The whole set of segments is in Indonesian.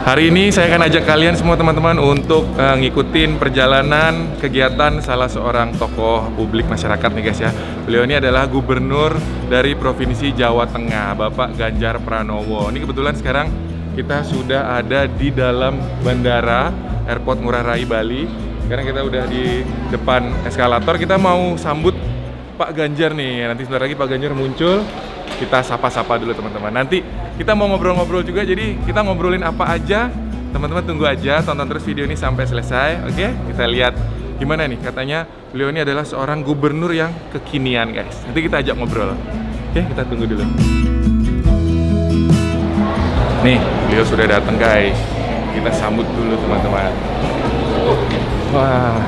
Hari ini saya akan ajak kalian semua teman-teman untuk ngikutin perjalanan kegiatan salah seorang tokoh publik masyarakat nih guys ya. Beliau ini adalah gubernur dari Provinsi Jawa Tengah, Bapak Ganjar Pranowo. Ini kebetulan sekarang kita sudah ada di dalam bandara Airport Ngurah Rai Bali. Sekarang kita udah di depan eskalator, kita mau sambut Pak Ganjar nih. Nanti sebentar lagi Pak Ganjar muncul. Kita sapa-sapa dulu teman-teman. Nanti kita mau ngobrol-ngobrol juga, jadi kita ngobrolin apa aja. Teman-teman tunggu aja, tonton terus video ini sampai selesai. Oke, kita lihat gimana nih. Katanya beliau ini adalah seorang gubernur yang kekinian guys. Nanti kita ajak ngobrol. Oke, kita tunggu dulu. Nih, beliau sudah datang guys. Kita sambut dulu teman-teman. Wah.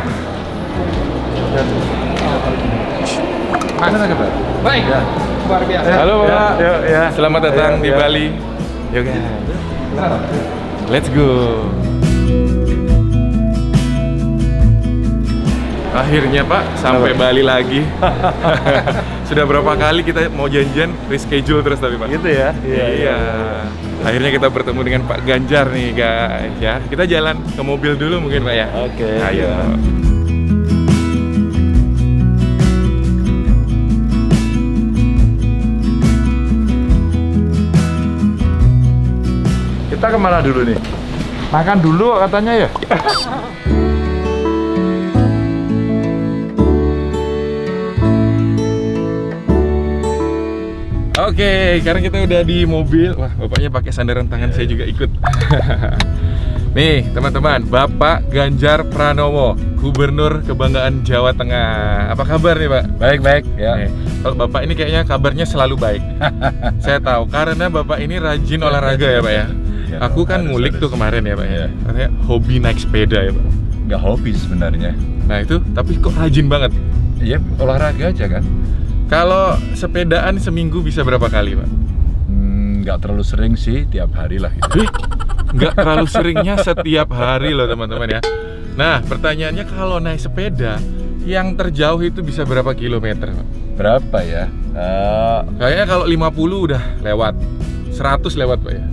Mana aja Pak? Baik, ya. Luar biasa. Halo Pak. Ya. Selamat datang di Bali. Yuk guys. Let's go. Akhirnya Pak sampai Bali lagi. Sudah berapa kali kita mau janjian reschedule terus tapi Pak. Gitu ya? Iya. Akhirnya kita bertemu dengan Pak Ganjar nih guys ya. Kita jalan ke mobil dulu mungkin Pak ya. Oke. Ayo. Kita kemana dulu nih? Makan dulu katanya ya? Oke, sekarang kita udah di mobil. Wah, bapaknya pakai sandaran tangan, saya juga ikut. Nih, teman-teman, Bapak Ganjar Pranowo, Gubernur Kebanggaan Jawa Tengah. Apa kabar nih, Pak? Baik-baik ya. Kalau Bapak ini kayaknya kabarnya selalu baik. Saya tahu, karena Bapak ini rajin olahraga ya, Pak ya. Ya, Aku kan ngulik tuh kemarin ya, Pak ya. Katanya hobi naik sepeda ya, Pak. Nggak hobi sebenarnya. Nah itu, tapi kok rajin banget. Iya, olahraga aja kan. Kalau sepedaan seminggu bisa berapa kali, Pak? Nggak terlalu sering sih, tiap hari lah gitu. Nggak terlalu seringnya setiap hari loh teman-teman ya. Nah pertanyaannya, kalau naik sepeda yang terjauh itu bisa berapa kilometer, Pak? Berapa ya? Kayaknya kalau 50 udah lewat, 100 lewat Pak ya.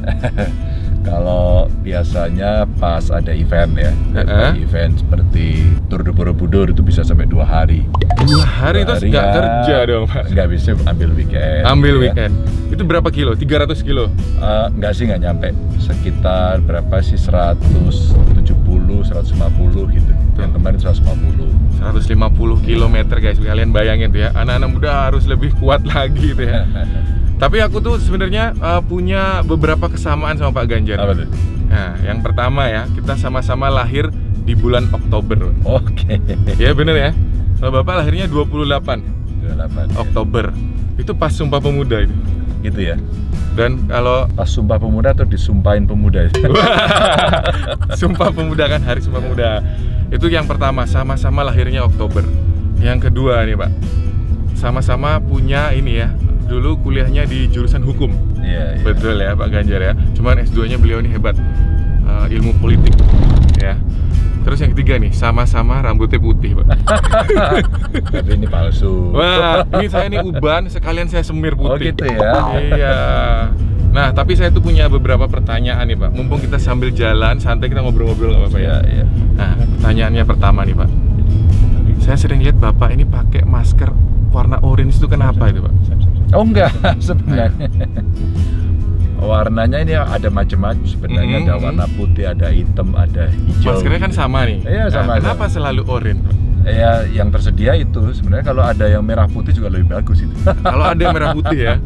Kalau biasanya pas ada event ya, event seperti Tour de Borobudur itu bisa sampai 2 hari. 2 hari itu nggak kerja dong Pak? Nggak bisa, ambil weekend. Ambil ya. weekend. Itu berapa kilo? 300 kilo? Nggak sih, nggak nyampe. Sekitar berapa sih, 170, 150 gitu. Yang kemarin 150. 150 kilometer guys, kalian bayangin tuh ya. Anak-anak muda harus lebih kuat lagi tuh ya. Tapi aku tuh sebenarnya punya beberapa kesamaan sama Pak Ganjar. Apa tuh? Nah, yang pertama ya, kita sama-sama lahir di bulan Oktober. Oke. Ya bener ya. Kalau Bapak lahirnya 28 Oktober. Itu pas Sumpah Pemuda itu. Gitu ya. Dan kalau Pas Sumpah Pemuda atau disumpahin pemuda? Sumpah Pemuda kan, Hari Sumpah Pemuda. Itu yang pertama, sama-sama lahirnya Oktober. Yang kedua nih Pak, sama-sama punya ini ya, dulu kuliahnya di jurusan hukum. Iya. Betul ya Pak Ganjar ya. Cuman S2-nya beliau ini hebat, ilmu politik ya. Terus yang ketiga nih, sama-sama rambutnya putih Pak. Tapi ini palsu. Wah, ini saya nih uban, sekalian saya semir putih. Oh gitu ya. Iya. Nah, tapi saya tuh punya beberapa pertanyaan nih Pak. Mumpung kita sambil jalan, santai kita ngobrol-ngobrol nggak apa-apa ya. Iya. Nah, pertanyaannya pertama nih Pak. Saya sering lihat Bapak ini pakai masker warna orange, itu kenapa itu Pak? Oh enggak, sebenarnya. Warnanya ini ada macam-macam sebenarnya. Ada warna putih, ada hitam, ada hijau. Maskernya kan sama nih. Iya, sama. Nah, kenapa selalu orange Pak? Ya, yang tersedia itu sebenarnya. Kalau ada yang merah putih juga lebih bagus itu. Kalau ada yang merah putih ya.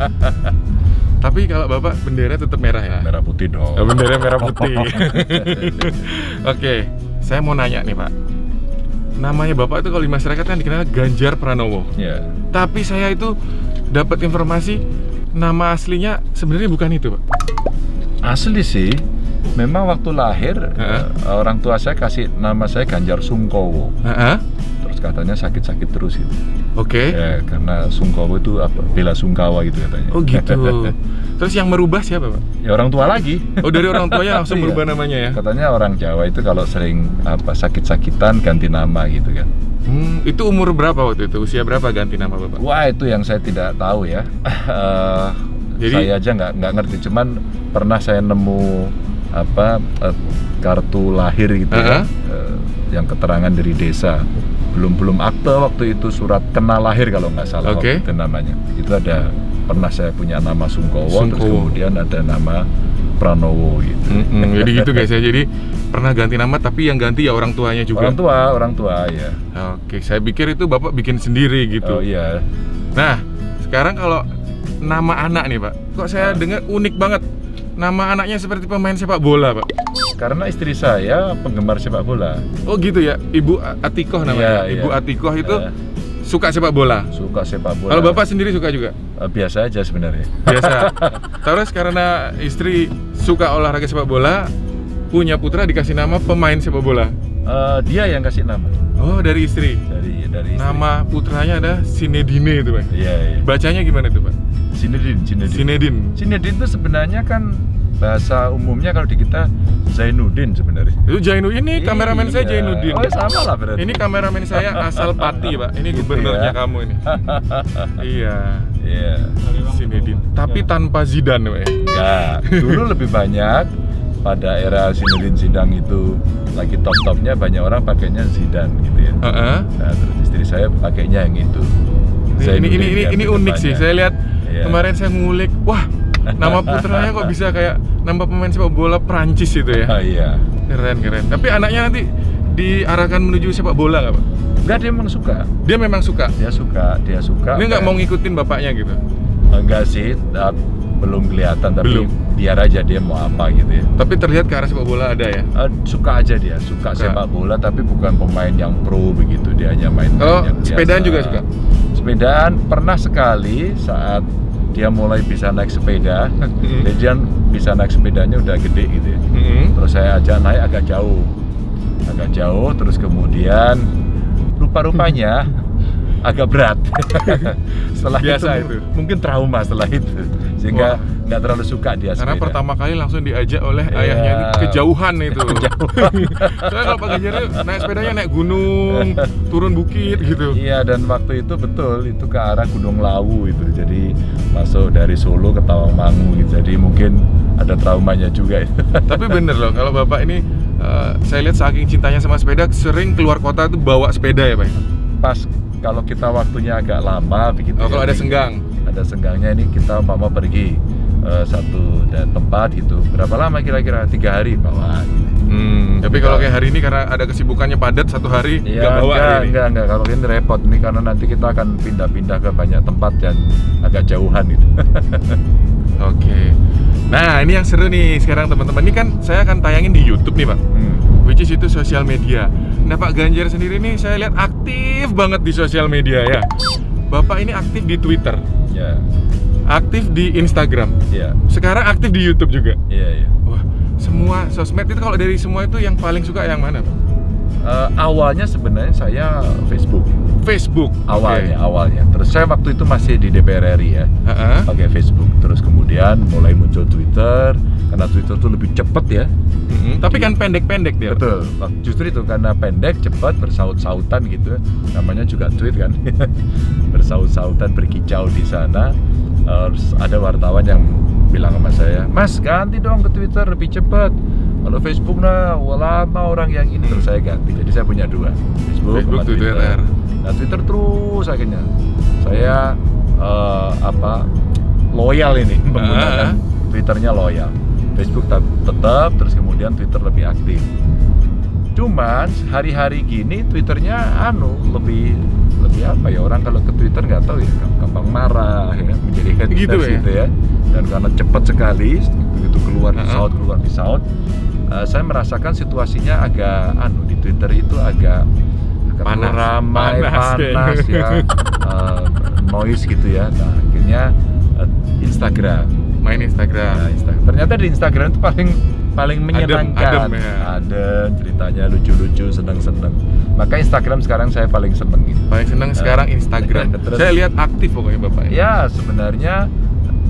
Tapi kalau Bapak bendera tetap merah ya? Merah putih dong. Oh, bendera merah putih. Oke, saya mau nanya nih Pak. Namanya Bapak itu kalau di masyarakat kan dikenal Ganjar Pranowo. Iya. Tapi saya itu dapat informasi nama aslinya sebenarnya bukan itu Pak. Asli sih. Memang waktu lahir orang tua saya kasih nama saya Ganjar Sungkowo. Terus katanya sakit-sakit terus itu. Oke. Ya, karena Sungkowo itu apa? Bela sungkawa gitu katanya. Oh gitu. Terus yang merubah siapa Pak? Ya orang tua lagi. Oh, dari orang tuanya langsung Iya. berubah namanya ya? Katanya orang Jawa itu kalau sering sakit-sakitan ganti nama gitu kan. Itu umur berapa waktu itu? Usia berapa ganti nama Bapak? Wah, itu yang saya tidak tahu ya. Jadi saya aja nggak ngerti. Cuman pernah saya nemu kartu lahir gitu ya, yang keterangan dari desa. Belum akte waktu itu, surat kenal lahir kalau nggak salah waktu itu namanya. Itu ada, pernah saya punya nama Sungkowo. Terus kemudian ada nama Pranowo gitu. Jadi gitu guys ya. Jadi pernah ganti nama tapi yang ganti ya orang tuanya juga. Orang tua ya. Oke, saya pikir itu Bapak bikin sendiri gitu. Oh iya. Nah, sekarang kalau nama anak nih Pak, kok saya dengar unik banget. Nama anaknya seperti pemain sepak bola Pak. Karena istri saya penggemar sepak bola. Oh gitu ya, Ibu Atikoh namanya. Ibu Atikoh itu suka sepak bola. Suka sepak bola. Kalau Bapak sendiri suka juga? Biasa aja sebenarnya. Biasa. Terus karena istri suka olahraga sepak bola, punya putra dikasih nama pemain sepak bola. Dia yang kasih nama. Oh, dari istri. Dari istri. Nama putranya ada Sinedine itu Pak. Iya. Bacanya gimana itu Pak? Sinedin itu sebenarnya kan bahasa umumnya kalau di kita Zainuddin sebenarnya. Itu Zainuddin, ini kameramen saya Zainuddin. Oh sama lah berarti. Ini kameramen saya asal Pati Pak. Ini gubernurnya kamu ini. Iya. Sinedin. Tapi tanpa Zidane Pak. Enggak. Dulu lebih banyak pada era Zinedine Zidane itu lagi top-topnya, banyak orang pakainya Zidane gitu ya. Nah, terus istri saya pakainya yang itu. Ini unik sih. Saya lihat kemarin saya ngulik, wah, nama putranya kok bisa kayak nama pemain sepak bola Prancis itu ya. Iya. Keren. Tapi anaknya nanti diarahkan menuju sepak bola nggak Pak? Enggak, dia memang suka. Dia suka. Ini nggak mau ngikutin bapaknya gitu? Enggak sih, belum kelihatan, tapi biar aja dia mau apa gitu ya. Tapi terlihat ke arah sepak bola ada ya? Suka aja dia, suka sepak bola, tapi bukan pemain yang pro begitu. Dia hanya main yang biasa. Sepedaan juga suka? Sepedaan pernah sekali saat dia mulai bisa naik sepeda. Jadi dia bisa naik sepedanya udah gede gitu ya. Terus saya ajak naik agak jauh, terus kemudian rupa-rupanya agak berat. Setelah biasa itu mungkin trauma setelah itu, sehingga nggak terlalu suka dia sepeda. Karena pertama kali langsung diajak oleh ayahnya itu kejauhan itu. Soalnya kalau Pak Ganjar naik sepedanya naik gunung, turun bukit gitu. Iya, dan waktu itu betul itu ke arah Gunung Lawu itu. Jadi masuk dari Solo ke Tawangmangu gitu. Jadi mungkin ada traumanya juga. Tapi bener loh, kalau Bapak ini saya lihat saking cintanya sama sepeda, sering keluar kota itu bawa sepeda ya Pak? Pas kalau kita waktunya agak lama begitu. Kalau ada senggang? Ada senggangnya, ini kita mau pergi satu tempat gitu. Berapa lama kira-kira? 3 hari bawa gitu. Tapi kalau kayak hari ini karena ada kesibukannya padat 1 hari nggak bawa hari ini? Enggak, kalau ini repot nih karena nanti kita akan pindah-pindah ke banyak tempat dan agak jauhan gitu. Oke. Nah, ini yang seru nih sekarang teman-teman. Ini kan saya akan tayangin di YouTube nih Pak. Which is itu sosial media. Nah, Pak Ganjar sendiri nih saya lihat aktif banget di sosial media ya. Bapak ini aktif di Twitter. Ya. Aktif di Instagram. Ya. Sekarang aktif di YouTube juga. Iya. Wah, semua sosmed itu kalau dari semua itu yang paling suka yang mana Pak? Awalnya sebenarnya saya Facebook awalnya. Terus saya waktu itu masih di DPR RI ya, pakai Facebook. Terus kemudian mulai muncul Twitter, karena Twitter tuh lebih cepet ya. Tapi kan pendek-pendek dia. Betul, justru itu karena pendek, cepat, bersaut-sautan gitu. Namanya juga tweet kan. Bersaut-sautan, berkicau di sana. Terus ada wartawan yang bilang sama saya, "Mas, ganti dong ke Twitter lebih cepat. Kalau Facebook lama orang yang ini." Terus saya ganti. Jadi saya punya 2, Facebook Twitter. Nah, Twitter terus akhirnya saya loyal ini menggunakan Twitternya loyal. Facebook tetap, terus kemudian Twitter lebih aktif. Cuman hari-hari gini Twitternya lebih apa ya, orang kalau ke Twitter nggak tahu ya, gampang marah ya, menjadi head gitu ya. Dan karena cepat sekali begitu keluar di saut, saya merasakan situasinya agak di Twitter itu agak ramai, panas ya, noise gitu ya. Nah, akhirnya main Instagram. Ternyata di Instagram itu paling menyenangkan. Adem, ceritanya lucu-lucu, seneng-seneng. Maka Instagram sekarang saya paling seneng gitu. Paling seneng sekarang Instagram. Terus, saya lihat aktif pokoknya Bapak ini. Ya, sebenarnya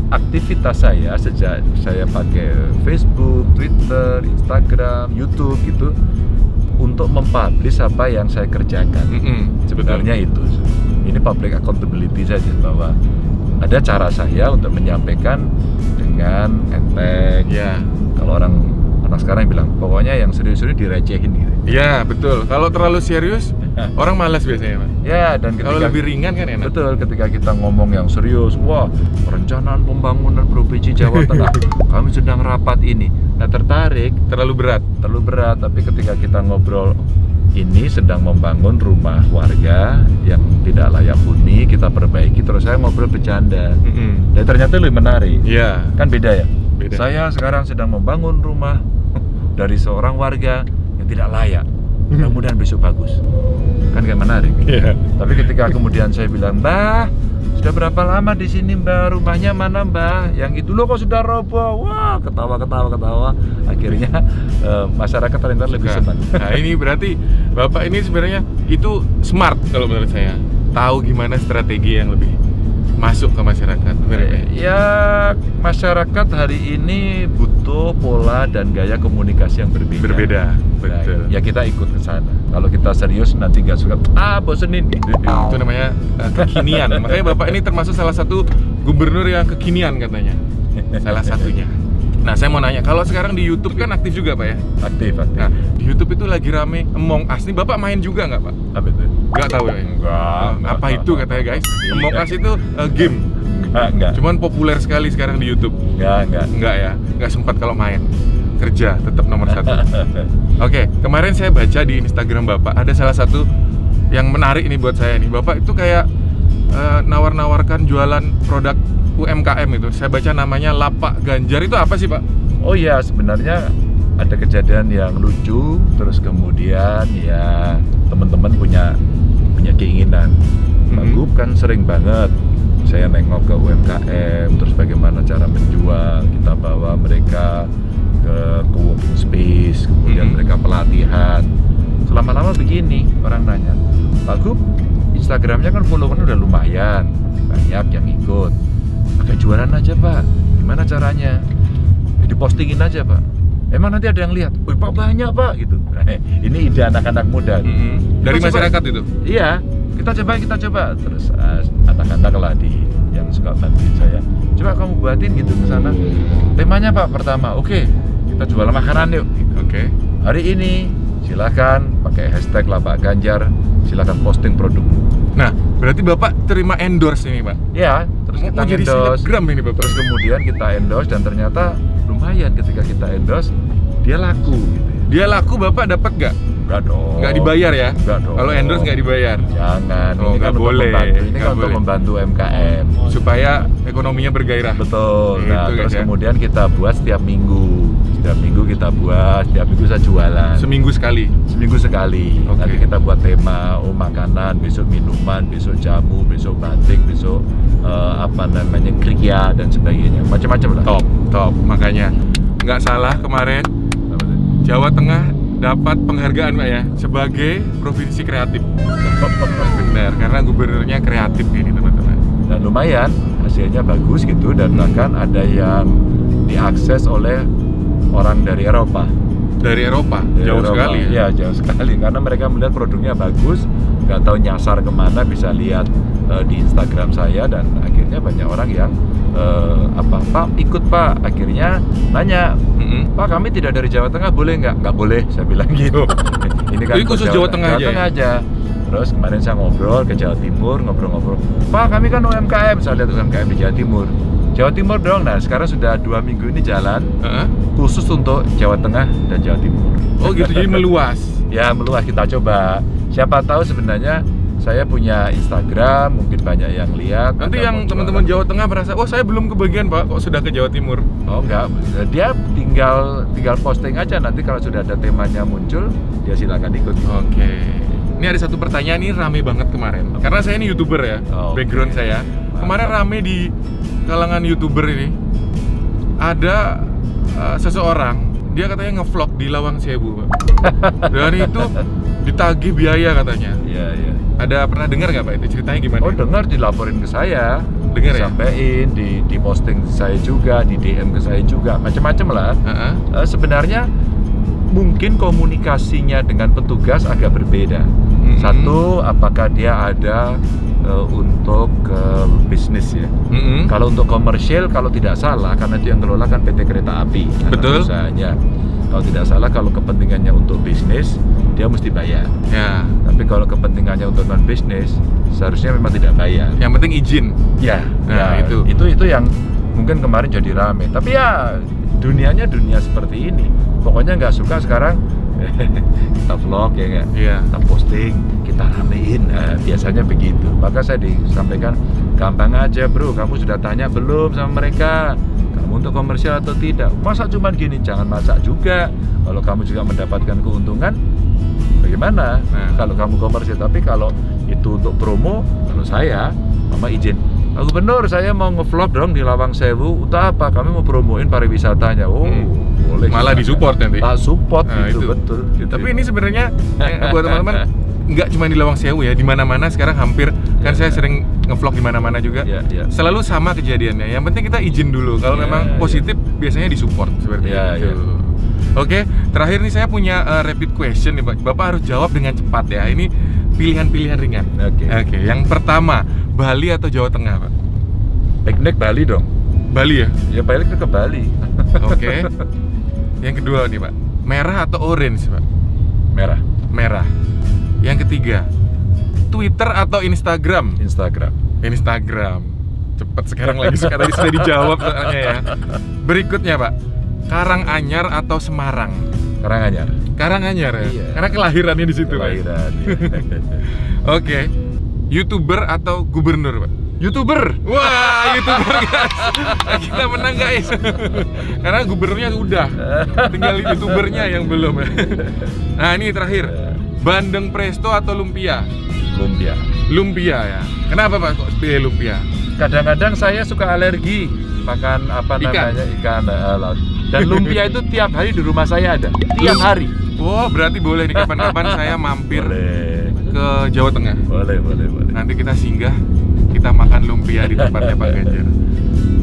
aktivitas saya sejak saya pakai Facebook, Twitter, Instagram, YouTube gitu untuk mempublish apa yang saya kerjakan. Sebenarnya itu. Ini public accountability saja, bahwa ada cara saya untuk menyampaikan dengan enteng. Ya. Kalau orang anak sekarang bilang pokoknya yang serius-serius direcehin gitu. Iya, betul. Kalau terlalu serius, orang malas biasanya, Pak. Ya, dan Kalau lebih ringan kan enak. betul, ketika kita ngomong yang serius, wah, perencanaan pembangunan Provinsi Jawa Tengah, kami sedang rapat ini. Nah, tertarik, Terlalu berat. terlalu berat, tapi ketika kita ngobrol ini sedang membangun rumah warga yang tidak layak huni, kita perbaiki, terus saya ngobrol bercanda. Dan ternyata lebih menarik. Iya. Kan beda ya? Beda. Saya sekarang sedang membangun rumah dari seorang warga yang tidak layak. Mudah-mudahan besok bagus. Kan kayak menarik. Iya. Tapi ketika kemudian saya bilang, "Mbah, sudah berapa lama di sini, Mbah? Rumahnya mana, Mbah? Yang itu loh kok sudah roboh." Wah, ketawa. Akhirnya masyarakat ternyata lebih Suka. senang. Nah, ini berarti Bapak ini sebenarnya itu smart kalau menurut saya. Tahu gimana strategi yang lebih masuk ke masyarakat. Benar ya? Ya, masyarakat hari ini butuh pola dan gaya komunikasi yang berbeda. Berbeda. Betul. Nah, ya kita ikut ke sana. Kalau kita serius nanti nggak suka, bosenin. Itu namanya kekinian. Makanya Bapak ini termasuk salah satu gubernur yang kekinian katanya. Salah satunya. Nah, saya mau nanya, kalau sekarang di YouTube kan aktif juga, Pak ya? Aktif. Nah, di YouTube itu lagi rame Among Us. Nih Bapak main juga nggak, Pak? Apa itu? Nggak tahu ya? Enggak. Apa itu katanya, guys? Among Us itu game. Enggak. Cuman populer sekali sekarang di YouTube. Enggak. Enggak ya? Nggak sempat kalau main. Kerja tetap nomor 1. Oke, kemarin saya baca di Instagram Bapak ada salah satu yang menarik ini buat saya nih. Bapak itu kayak nawar-nawarkan jualan produk UMKM itu. Saya baca namanya Lapak Ganjar. Itu apa sih, Pak? Oh iya, sebenarnya ada kejadian yang lucu, terus kemudian ya teman-teman punya keinginan. Pak Gub kan sering banget saya nengok ke UMKM, terus bagaimana cara menjual, kita bawa mereka ke co-working space, kemudian mereka pelatihan. Selama-lama begini, orang nanya, Pak Gub, Instagramnya kan followernya udah lumayan, banyak yang ikut. Agak jualan aja, Pak. Gimana caranya? Dipostingin aja, Pak. Emang nanti ada yang lihat? Wih, Pak, banyak, Pak, gitu. Ini ide anak-anak muda. Dari Kita coba. masyarakat itu? Iya, kita coba. Terus anak-anak lah yang suka bantuin saya. Coba kamu buatin gitu ke sana. Temanya, Pak, pertama, oke, kita jual makanan yuk. Oke. Hari ini silakan pakai hashtag Lapak Ganjar, silakan posting produk. Nah, berarti Bapak terima endorse ini, Pak? Ya, terus kita Mau jadi endorse. selebgram ini, Bapak? Terus kemudian kita endorse dan ternyata lumayan ketika kita endorse dia laku gitu ya. Dia laku, Bapak dapat nggak? Enggak dong. Nggak dibayar ya? Enggak dong. Kalau endorse nggak dibayar? Jangan. Oh, Ini nggak kan untuk boleh. membantu. Ini Nggak kan untuk boleh. membantu UMKM. Supaya ekonominya bergairah. Betul. Gitu, Nah, terus guys, ya. kemudian kita buat setiap minggu. Setiap minggu kita buat, setiap minggu saya jualan. Seminggu sekali. Seminggu sekali. Oke. Nanti kita buat tema, makanan, besok minuman, besok jamu, besok batik, besok kriya dan sebagainya. Macam-macam lah. Top. Makanya nggak salah kemarin Apa tuh? Jawa Tengah dapat penghargaan, Pak ya, sebagai provinsi kreatif. Benar, karena gubernurnya kreatif ini, teman-teman. Dan lumayan, hasilnya bagus gitu, dan bahkan ada yang diakses oleh orang dari Eropa. Dari Eropa, Dari jauh Eropa. sekali ya. Iya, jauh sekali, karena mereka melihat produknya bagus, nggak tahu nyasar kemana, bisa lihat di Instagram saya, dan akhirnya banyak orang yang Pak, ikut Pak. Akhirnya nanya, Pak, kami tidak dari Jawa Tengah, boleh nggak? Nggak boleh, saya bilang gitu. Ini kan Jadi khusus Jawa Tengah aja ya? aja. Terus kemarin saya ngobrol ke Jawa Timur, ngobrol-ngobrol. Pak, kami kan UMKM, saya lihat UMKM di Jawa Timur. Jawa Timur dong. Nah, sekarang sudah 2 minggu ini jalan khusus untuk Jawa Tengah dan Jawa Timur. Oh gitu, jadi meluas. Ya, meluas, kita coba. Siapa tahu sebenarnya saya punya Instagram, mungkin banyak yang lihat. Nanti ada yang mau teman-teman jualan. Jawa Tengah merasa, oh saya belum kebagian, Pak, kok sudah ke Jawa Timur. Oh enggak, dia tinggal posting aja, nanti kalau sudah ada temanya muncul, dia silakan ikut. Oke. Ini ada satu pertanyaan, ini rame banget kemarin. Karena saya ini YouTuber ya, Oh, background oke. saya. Kemarin rame di kalangan YouTuber ini. Ada seseorang, dia katanya ngevlog di Lawang Sewu, Pak. Dan itu ditagih biaya katanya. Iya. Ada pernah dengar nggak, Pak, itu ceritanya gimana? Oh, dengar, dilaporin ke saya. Dengar ya? Disampaikan, di posting saya juga, di DM ke saya juga, macam-macam lah. Sebenarnya mungkin komunikasinya dengan petugas agak berbeda. Satu, apakah dia ada untuk bisnis ya. Mm-mm. Kalau untuk komersial, kalau tidak salah, karena itu yang kelola kan PT Kereta Api, anak Betul. usahanya. Kalau tidak salah kalau kepentingannya untuk bisnis dia mesti bayar. Ya. Tapi kalau kepentingannya untuk non bisnis seharusnya memang tidak bayar. Yang penting izin. Ya, Nah, ya, itu. itu yang mungkin kemarin jadi rame. Tapi ya dunianya dunia seperti ini. Pokoknya nggak suka sekarang kita vlog ya nggak, Iya. kita posting, kita ramein. Nah, biasanya begitu. Maka saya disampaikan gampang aja bro. Kamu sudah tanya belum sama mereka? Kamu untuk komersial atau tidak? Masa cuman gini? Jangan masak juga. Kalau kamu juga mendapatkan keuntungan, bagaimana? Nah. Kalau kamu komersial, tapi kalau itu untuk promo, kalau saya, mama izin. Pak Gubernur, saya mau ngevlog dong di Lawang Sewu. Untuk apa? Kami mau promoin pariwisatanya. Oh, boleh. Malah disupport nanti. Tak support Nah, gitu, itu. betul. Gitu. Tapi ini sebenarnya buat teman-teman nggak cuma di Lawang Sewu ya, di mana-mana sekarang hampir kan saya sering ngevlog di mana-mana juga. Ya, ya. Selalu sama kejadiannya. Yang penting kita izin dulu. Kalau Ya, memang positif biasanya disupport seperti Ya, itu. ya. Oke, terakhir nih saya punya rapid question nih Pak. Bapak harus jawab dengan cepat ya. Ini pilihan-pilihan ringan. Oke. Yang pertama, Bali atau Jawa Tengah, Pak? Piknik Bali dong. Bali ya? Ya balik ke Bali. Oke. Yang kedua nih Pak, merah atau orange Pak? Merah. Merah. Yang ketiga, Twitter atau Instagram? Instagram. Instagram. Cepet sekarang lagi, sekarang sudah dijawab soalnya ya. Berikutnya Pak, Karanganyar atau Semarang? Karanganyar. Karanganyar ya? Iya. Karena kelahirannya di situ Pak. Kelahiran. Ya. Oke. YouTuber atau gubernur Pak? YouTuber. Wah, YouTuber guys. Kita menang guys. Karena gubernurnya udah. Tinggal YouTubernya yang belum. Nah, ini terakhir. Bandeng presto atau lumpia? Lumpia. Lumpia ya. Kenapa Pak kok pilih lumpia? Kadang-kadang saya suka alergi makan apa Ikan. namanya ikan laut. Dan lumpia itu tiap hari di rumah saya ada. Tiap hari. Oh, berarti boleh nih kapan-kapan saya mampir Boleh. ke Jawa Tengah. Boleh. Nanti kita singgah, kita makan lumpia di tempatnya Pak Ganjar.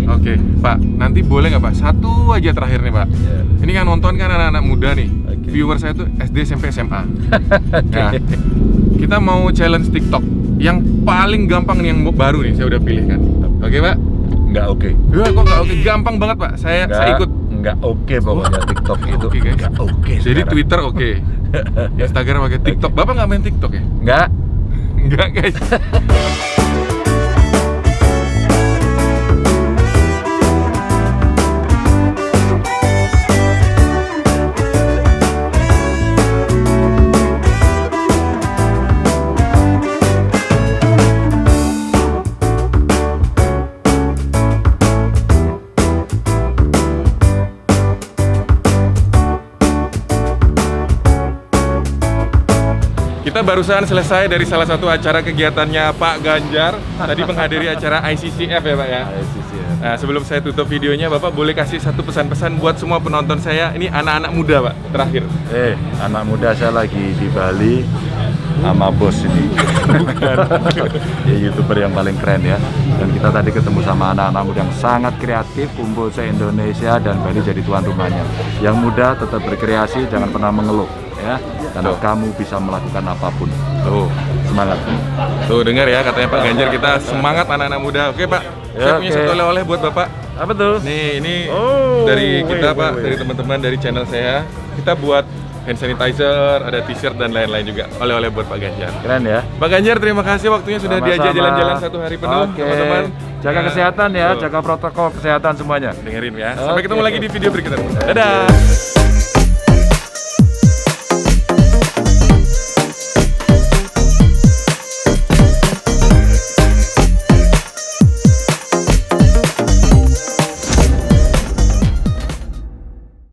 Oke, Pak, nanti boleh nggak Pak? Satu aja terakhir nih Pak. Ya. Ini kan nonton kan anak-anak muda nih. Oke. Viewer saya tuh SD, SMP, SMA. Nah, kita mau challenge TikTok. Yang paling gampang nih, yang baru nih saya udah pilih kan. Oke Pak? Nggak oke. Wah, kok nggak oke? Gampang banget Pak. Saya ikut. Nggak oke pokoknya TikTok itu. Oke, guys. Nggak oke. Jadi sekarang. Twitter oke. Instagram oke. TikTok. Bapak nggak main TikTok ya? Nggak. Enggak guys. Kita barusan selesai dari salah satu acara kegiatannya Pak Ganjar. Tadi menghadiri acara ICCF ya Pak ya. Nah, sebelum saya tutup videonya, Bapak boleh kasih satu pesan-pesan buat semua penonton saya. Ini anak-anak muda Pak, terakhir. Anak muda saya lagi di Bali sama bos ini. Bukan. Ya, YouTuber yang paling keren ya. Dan kita tadi ketemu sama anak-anak muda yang sangat kreatif, kumpul se-Indonesia dan Bali jadi tuan rumahnya. Yang muda tetap berkreasi, jangan pernah mengeluh ya. Karena kamu bisa melakukan apapun. Tuh, Semangat. tuh dengar ya katanya Pak Ganjar, kita semangat anak-anak muda. Oke Pak, saya Ya, punya oke. satu oleh-oleh buat Bapak. Apa tuh? Nih, ini Oh, dari kita wih, Pak, wih. dari teman-teman dari channel saya. Kita buat hand sanitizer, ada t-shirt dan lain-lain juga. Oleh-oleh buat Pak Ganjar. Keren ya. Pak Ganjar, terima kasih waktunya sudah Sama-sama. diajak jalan-jalan satu hari penuh, Oke. teman-teman. Jaga Ya, kesehatan ya, tuh. jaga protokol kesehatan semuanya. Dengerin ya. Sampai Oke. ketemu lagi di video berikutnya. Dadah.